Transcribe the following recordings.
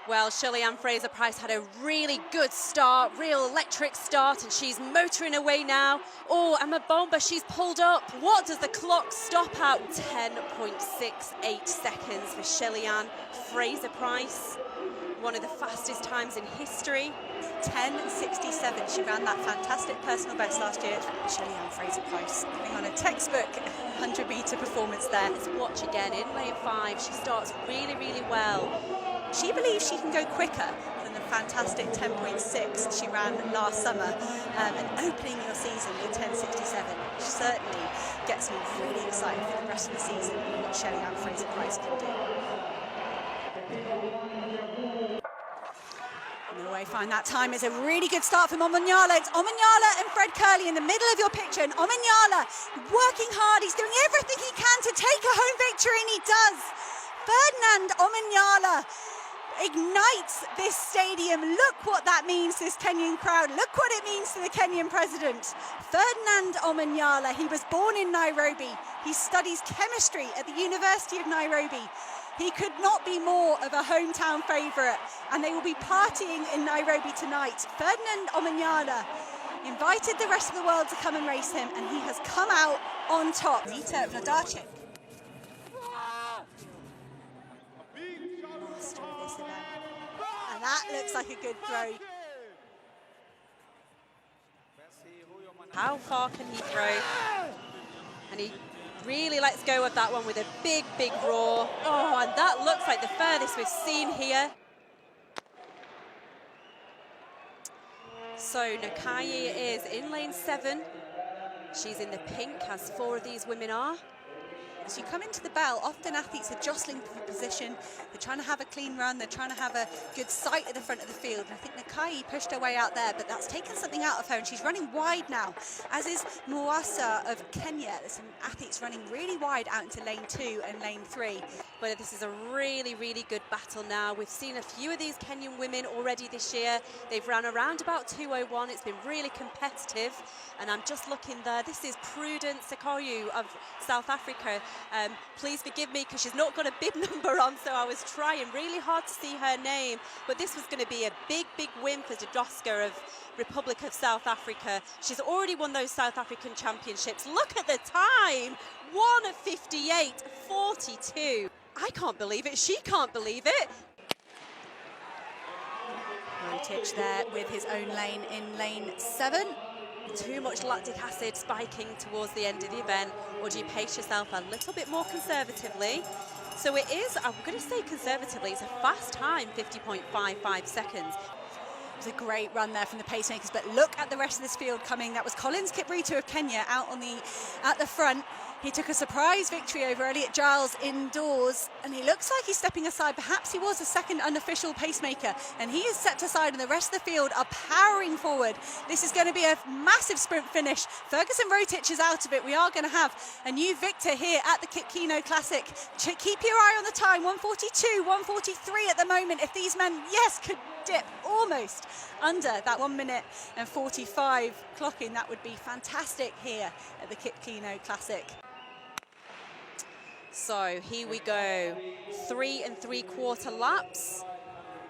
Well, Shirley-Ann Fraser-Pryce had a really good start, real electric start, and she's motoring away now. Oh, and Mabomba, she's pulled up. What does the clock stop at? 10.68 seconds for Shirley-Ann Fraser-Pryce. One of the fastest times in history. 10.67. She ran that fantastic personal best last year. Shirley-Ann Fraser-Pryce putting on a textbook 100-metre performance there. Let's watch again in lane 5. She starts really, really well. She believes she can go quicker than the fantastic 10.6 she ran last summer, and opening your season with 10.67. She certainly gets me really excited for the rest of the season and what Shirley-Ann Fraser-Pryce can do. No way, find that time is a really good start from Omanyala. It's Omanyala and Fred Curley in the middle of your picture, and Omanyala working hard. He's doing everything he can to take a home victory, and he does. Ferdinand Omanyala ignites this stadium. Look what that means to this Kenyan crowd. Look what it means to the Kenyan president. Ferdinand Omanyala, he was born in Nairobi. He studies chemistry at the University of Nairobi. He could not be more of a hometown favourite, and they will be partying in Nairobi tonight. Ferdinand Omanyala invited the rest of the world to come and race him, and he has come out on top. Zita Vladarczyk. And that looks like a good throw. How far can he throw? And he really lets go of that one with a big, big roar. Oh, and that looks like the furthest we've seen here. So Nakai is in lane 7. She's in the pink, as 4 of these women are. As you come into the bell, often athletes are jostling for position. They're trying to have a clean run. They're trying to have a good sight at the front of the field. And I think Nakai pushed her way out there, but that's taken something out of her, and she's running wide now, as is Mwasa of Kenya. There's some athletes running really wide out into lane 2 and lane 3. But this is a really, really good battle now. We've seen a few of these Kenyan women already this year. They've run around about 2:01. It's been really competitive. And I'm just looking there. This is Prudence Sekoyu of South Africa. Please forgive me because she's not got a bib number on, so I was trying really hard to see her name. But this was going to be a big, big win for Dodoska of Republic of South Africa. She's already won those South African championships. Look at the time, 1:58.42. I can't believe it. She can't believe it. Rotich there with his own lane in lane 7. Too much lactic acid spiking towards the end of the event, or do you pace yourself a little bit more conservatively? So it is, I'm going to say conservatively, it's a fast time, 50.55 seconds. It was a great run there from the pacemakers, but look at the rest of this field coming. That was Collins Kiprito of Kenya out on at the front. He took a surprise victory over Elliot Giles indoors, and he looks like he's stepping aside. Perhaps he was a second unofficial pacemaker, and he is stepped aside, and the rest of the field are powering forward. This is going to be a massive sprint finish. Ferguson Rotich is out of it. We are going to have a new victor here at the Keino Classic. Keep your eye on the time, 1:42, 1:43 at the moment. If these men, yes, could dip almost under that 1 minute and 45 clocking, that would be fantastic here at the Keino Classic. So here we go, 3 3/4 laps.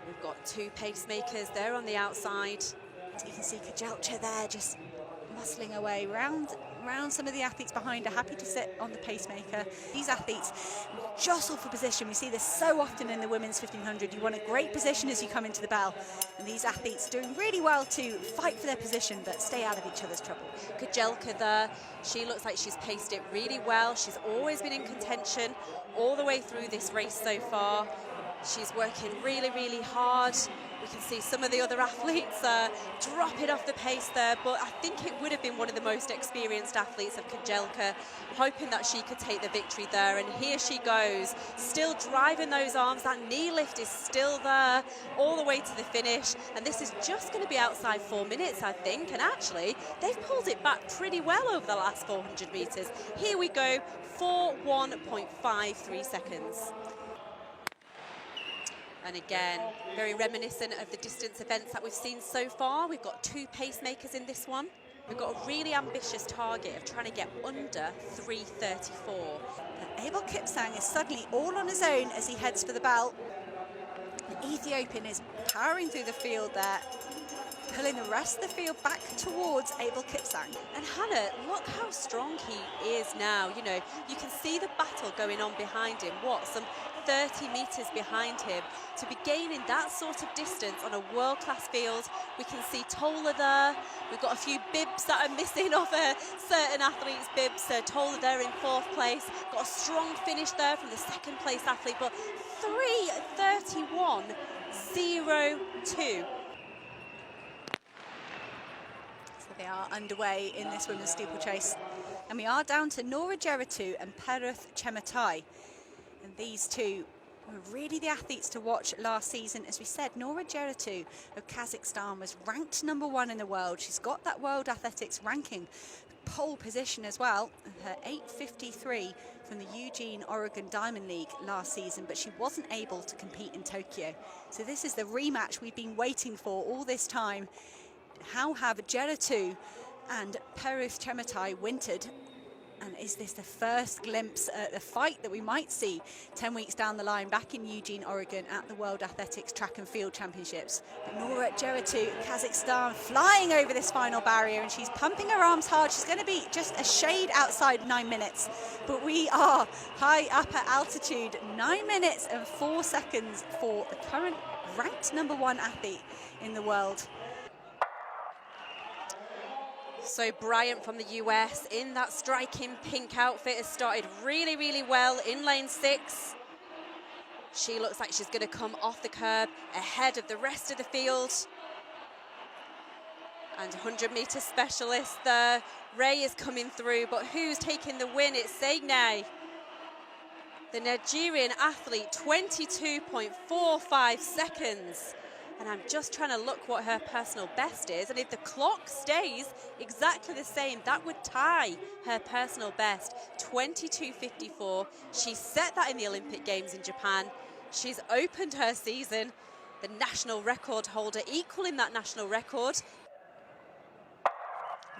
We've got 2 pacemakers there on the outside. You can see Kajelcha there just muscling away round some of the athletes behind her, happy to sit on the pacemaker. These athletes jostle for position. We see this so often in the women's 1500. You want a great position as you come into the bell, and these athletes doing really well to fight for their position but stay out of each other's trouble. Kajelka there, she looks like she's paced it really well. She's always been in contention all the way through this race so far. She's working really, really hard. We can see some of the other athletes dropping off the pace there, but I think it would have been one of the most experienced athletes of Kajelka, hoping that she could take the victory there. And here she goes, still driving those arms. That knee lift is still there all the way to the finish. And this is just going to be outside 4 minutes, I think. And actually, they've pulled it back pretty well over the last 400 metres. Here we go, 4:1.53 seconds. And again, very reminiscent of the distance events that we've seen so far. We've got 2 pacemakers in this one. We've got a really ambitious target of trying to get under 3:34. Abel Kipsang is suddenly all on his own as he heads for the bell. The Ethiopian is powering through the field there, pulling the rest of the field back towards Abel Kipsang. And Hannah, look how strong he is now. You know, you can see the battle going on behind him. Some 30 metres behind him. To be gaining that sort of distance on a world-class field. We can see Tola there. We've got a few bibs that are missing off certain athletes' bibs. Tola there in 4th place. Got a strong finish there from the 2nd place athlete, but 3:31.02. They are underway in this women's steeplechase, and we are down to Nora Geritu and Peruth Chematai, and these two were really the athletes to watch last season. As we said, Nora Geritu of Kazakhstan was ranked #1 in the world. She's got that World Athletics ranking pole position as well, her 8:53 from the Eugene, Oregon Diamond League last season, but she wasn't able to compete in Tokyo. So this is the rematch we've been waiting for all this time. How have Geritu and Peruth Chematai wintered? And is this the first glimpse at the fight that we might see 10 weeks down the line back in Eugene, Oregon at the World Athletics Track and Field Championships? But Nora Geritu, Kazakhstan, flying over this final barrier, and she's pumping her arms hard. She's going to be just a shade outside 9 minutes, but we are high up at altitude. 9 minutes and 4 seconds for the current ranked #1 athlete in the world. So Bryant from the US in that striking pink outfit has started really, really well in lane 6. She looks like she's going to come off the curb ahead of the rest of the field. And 100-metre specialist there. Ray is coming through, but who's taking the win? It's Segnay, the Nigerian athlete, 22.45 seconds. And I'm just trying to look what her personal best is. And if the clock stays exactly the same, that would tie her personal best, 22:54. She set that in the Olympic Games in Japan. She's opened her season, the national record holder, equaling that national record.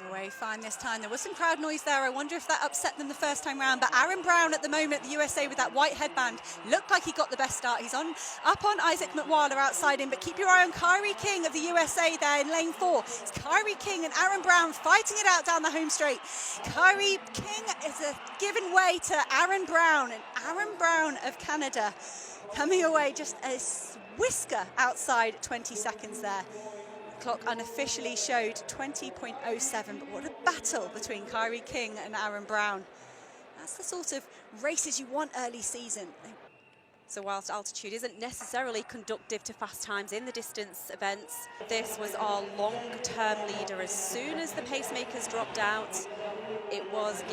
Away fine this time. There was some crowd noise there. I wonder if that upset them the first time round. But Aaron Brown at the moment, the USA with that white headband, looked like he got the best start. He's up on Isaac McWaller outside him, but keep your eye on Kyrie King of the USA there in lane 4. It's Kyrie King and Aaron Brown fighting it out down the home straight. Kyrie King is giving way to Aaron Brown, and Aaron Brown of Canada coming away just a whisker outside 20 seconds there. Clock unofficially showed 20.07, but what a battle between Kyrie King and Aaron Brown. That's the sort of races you want early season. So whilst altitude isn't necessarily conducive to fast times in the distance events, this was our long-term leader. As soon as the pacemakers dropped out, it was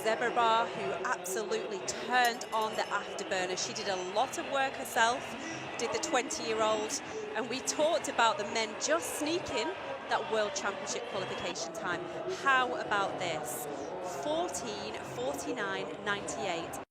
Zeberbar who absolutely turned on the afterburner. She did a lot of work herself, did the 20-year-old, and we talked about the men just sneaking that World Championship qualification time. How about this? 14:49.98.